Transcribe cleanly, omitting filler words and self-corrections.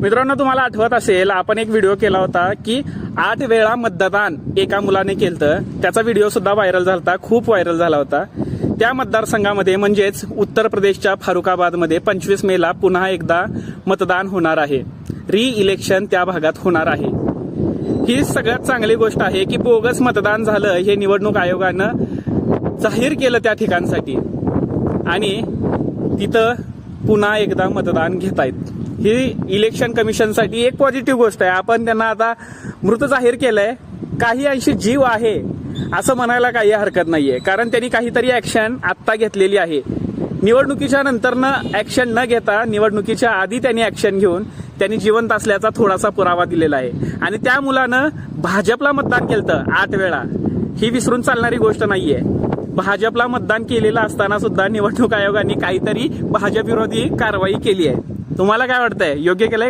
मित्रांनो, तुम्हाला आठवत असेल आपण एक व्हिडिओ केला होता की 8 वेळा मतदान एका मुलाने केलं. त्याचा व्हिडिओ सुद्धा व्हायरल झाला होता, खूप व्हायरल झाला होता. त्या मतदारसंघामध्ये म्हणजेच उत्तर प्रदेशच्या फारुखाबादमध्ये 25 मेला पुन्हा एकदा मतदान होणार आहे. री इलेक्शन त्या भागात होणार आहे. ही सगळ्यात चांगली गोष्ट आहे की बोगस मतदान झालं हे निवडणूक आयोगानं जाहीर केलं त्या ठिकाणसाठी आणि तिथं पुन्हा एकदा मतदान घेतायत. ही इलेक्शन कमिशनसाठी एक पॉझिटिव्ह गोष्ट आहे. आपण त्यांना आता मृत जाहीर केलंय. काही अंशी जीव आहे असं म्हणायला काही हरकत नाहीये, कारण त्यांनी काहीतरी ऍक्शन आत्ता घेतलेली आहे. निवडणुकीच्या नंतरनं ऍक्शन न घेता निवडणुकीच्या आधी त्यांनी ऍक्शन घेऊन त्यांनी जिवंत असल्याचा थोडासा पुरावा दिलेला आहे. आणि त्या मुलानं भाजपला मतदान केलं 8 वेळा. ही विसरून चालणारी गोष्ट नाहीये. भाजपला मतदान केलेलं असताना सुद्धा निवडणूक आयोगाने काहीतरी भाजप विरोधी कारवाई केली आहे. तुम्हाला काय वाटतंय, योग्य केलंय?